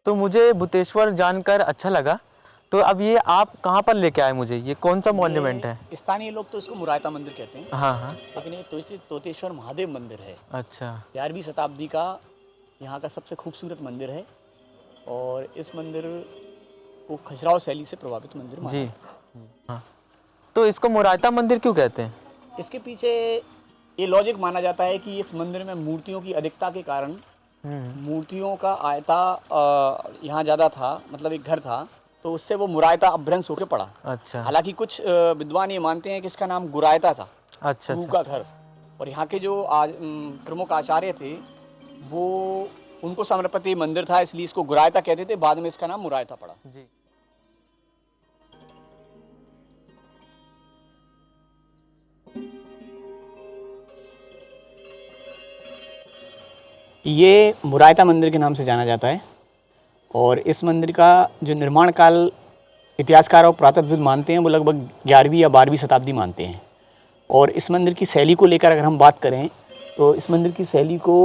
तो मुझे भूतेश्वर जानकर अच्छा लगा। तो अब ये आप कहाँ पर लेके आए मुझे, ये कौन सा मॉन्यूमेंट है? स्थानीय लोग तो इसको मुरायता मंदिर कहते हैं, हाँ हाँ। लेकिन ये तोतेश्वर महादेव मंदिर है। अच्छा। 11वीं शताब्दी का यहाँ का सबसे खूबसूरत मंदिर है और इस मंदिर को खजुराहो शैली से प्रभावित मंदिर माना जी। जाता है। हाँ, तो इसको मुरायता मंदिर क्यों कहते हैं? इसके पीछे ये लॉजिक माना जाता है कि इस मंदिर में मूर्तियों की अधिकता के कारण मूर्तियों का आयता यहाँ ज़्यादा था, मतलब एक घर था, तो उससे वो मुरायता अपभ्रंश होकर पड़ा। अच्छा। हालांकि कुछ विद्वान ये मानते हैं कि इसका नाम गुरायता था, अच्छा गुरु अच्छा। का घर। और यहाँ के जो प्रमुख आचार्य थे वो उनको समर्पित ये मंदिर था, इसलिए इसको गुरायता कहते थे। बाद में इसका नाम मुरायता पड़ा। जी। ये मुरायता मंदिर के नाम से जाना जाता है और इस मंदिर का जो निर्माण काल इतिहासकार और पुरातत्वविद मानते हैं वो लगभग 11वीं या 12वीं शताब्दी मानते हैं। और इस मंदिर की शैली को लेकर अगर हम बात करें तो इस मंदिर की शैली को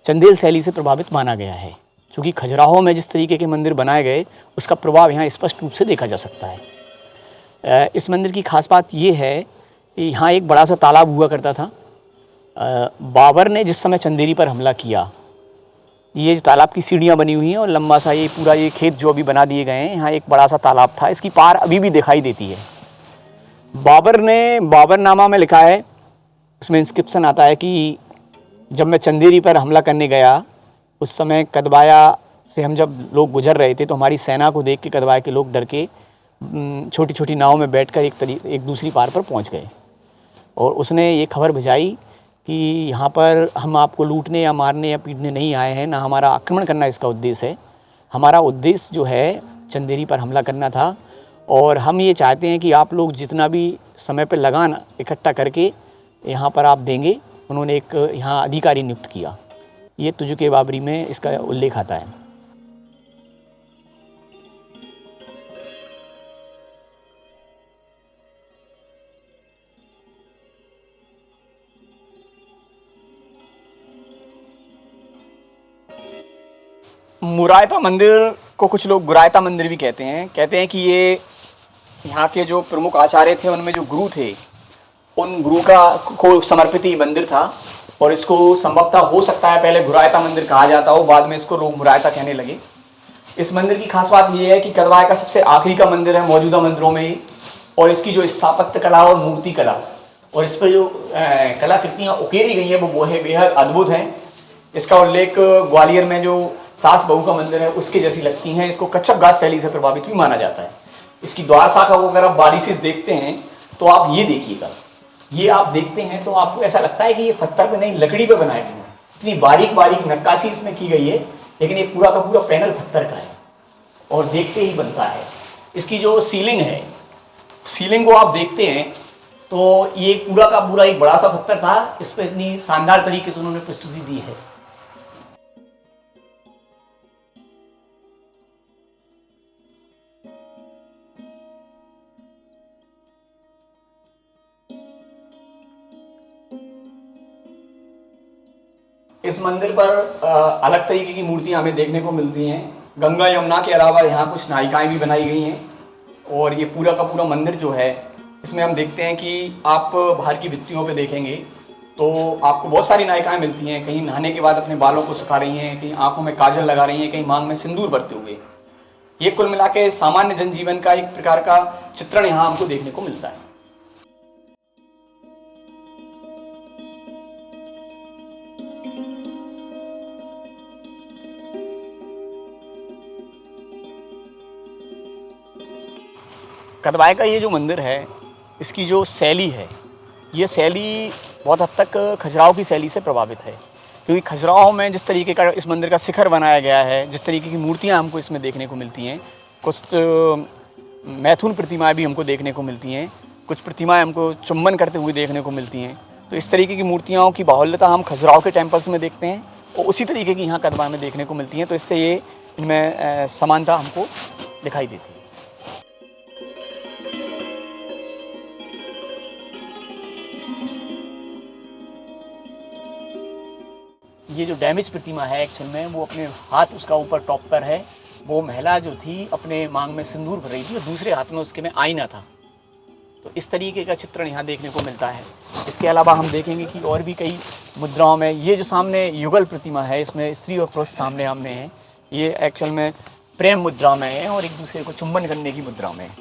चंदेल शैली से प्रभावित माना गया है, क्योंकि खजुराहो में जिस तरीके के मंदिर बनाए गए उसका प्रभाव यहाँ स्पष्ट रूप से देखा जा सकता है। इस मंदिर की खास बात ये है कि यहाँ एक बड़ा सा तालाब हुआ करता था। बाबर ने जिस समय चंदेरी पर हमला किया, ये तालाब की सीढ़ियाँ बनी हुई हैं और लंबा सा ये पूरा ये खेत जो अभी बना दिए गए हैं, यहाँ एक बड़ा सा तालाब था, इसकी पार अभी भी दिखाई देती है। बाबर ने बाबरनामा में लिखा है, उसमें इंस्क्रिप्शन आता है कि जब मैं चंदेरी पर हमला करने गया उस समय कदवाया से हम जब लोग गुजर रहे थे तो हमारी सेना को देख के कदवाया के लोग डर के छोटी छोटी नाव में बैठकर एक दूसरी पार पर पहुंच गए और उसने ये खबर भिजाई कि यहाँ पर हम आपको लूटने या मारने या पीटने नहीं आए हैं, ना हमारा आक्रमण करना इसका उद्देश्य है। हमारा उद्देश्य जो है चंदेरी पर हमला करना था और हम ये चाहते हैं कि आप लोग जितना भी समय पर लगान इकट्ठा करके यहाँ पर आप देंगे। उन्होंने एक यहाँ अधिकारी नियुक्त किया। ये तुजुक बाबरी में इसका उल्लेख आता है। मुरायता मंदिर को कुछ लोग गुरायता मंदिर भी कहते हैं कि ये यहाँ के जो प्रमुख आचार्य थे उनमें जो गुरु थे उन गुरु को समर्पित ही मंदिर था और इसको संभवतः हो सकता है पहले गुरायता मंदिर कहा जाता हो, बाद में इसको लोग मुरायता कहने लगे। इस मंदिर की खास बात यह है कि कदवाय का सबसे आखिरी का मंदिर है मौजूदा मंदिरों में और इसकी जो स्थापत्य कला और मूर्ति कला और इस पर जो कलाकृतियाँ उकेरी गई हैं वो बेहद अद्भुत हैं। इसका उल्लेख ग्वालियर में जो सास बहू का मंदिर है उसके जैसी लगती हैं। इसको कच्छप घाट शैली से प्रभावित भी माना जाता है। इसकी द्वार शाखा को अगर आप बारीकी से देखते हैं तो आप ये देखिएगा, ये आप देखते हैं तो आपको ऐसा लगता है कि ये पत्थर पे नहीं लकड़ी पे बनाए गए हैं। इतनी बारीक बारीक नक्काशी इसमें की गई है, लेकिन ये पूरा का पूरा पैनल पत्थर का है और देखते ही बनता है। इसकी जो सीलिंग है, सीलिंग को आप देखते हैं तो ये पूरा का पूरा एक बड़ा सा पत्थर था, इस पर इतनी शानदार तरीके से उन्होंने प्रस्तुति दी है। इस मंदिर पर अलग तरीके की मूर्तियां हमें देखने को मिलती हैं। गंगा यमुना के अलावा यहाँ कुछ नायिकाएं भी बनाई गई हैं और ये पूरा का पूरा मंदिर जो है इसमें हम देखते हैं कि आप बाहर की भित्तियों पे देखेंगे तो आपको बहुत सारी नायिकाएं मिलती हैं। कहीं नहाने के बाद अपने बालों को सुखा रही हैं, कहीं आंखों में काजल लगा रही हैं, कहीं मांग में सिंदूर भरते हुए। ये कुल मिला के सामान्य जनजीवन का एक प्रकार का चित्रण यहाँ हमको देखने को मिलता है। कदवाय का ये जो मंदिर है इसकी जो शैली है, ये शैली बहुत हद तक खजुराहो की शैली से प्रभावित है, क्योंकि खजुराहो में जिस तरीके का इस मंदिर का शिखर बनाया गया है, जिस तरीके की मूर्तियाँ हमको इसमें देखने को मिलती हैं, कुछ मैथुन प्रतिमाएं भी हमको देखने को मिलती हैं, कुछ प्रतिमाएं हमको चुंबन करते हुए देखने को मिलती हैं। तो इस तरीके की मूर्तियों की बाहुल्यता हम खजुराहो के टेम्पल्स में देखते हैं और उसी तरीके की यहाँ कदवाय में देखने को मिलती हैं। तो इससे ये इनमें समानता हमको दिखाई देती है। ये जो डैमेज प्रतिमा है एक्चुअल में वो अपने हाथ उसका ऊपर टॉप पर है वो महिला जो थी अपने मांग में सिंदूर भर रही थी और दूसरे हाथ में उसके में आईना था। तो इस तरीके का चित्रण यहाँ देखने को मिलता है। इसके अलावा हम देखेंगे कि और भी कई मुद्राओं में, ये जो सामने युगल प्रतिमा है इसमें स्त्री और पुरुष सामने आमने हैं, ये एक्चुअल में प्रेम मुद्रा में है और एक दूसरे को चुंबन करने की मुद्रा में है।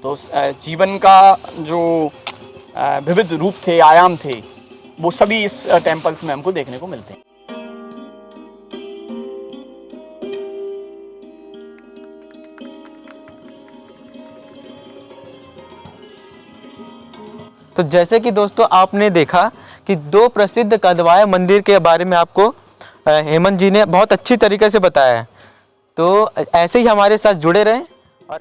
तो जीवन का जो विविध रूप थे, आयाम थे, वो सभी इस टेम्पल्स में हमको देखने को मिलते हैं। तो जैसे कि दोस्तों आपने देखा कि दो प्रसिद्ध कदवाय मंदिर के बारे में आपको हेमंत जी ने बहुत अच्छी तरीके से बताया है। तो ऐसे ही हमारे साथ जुड़े रहें और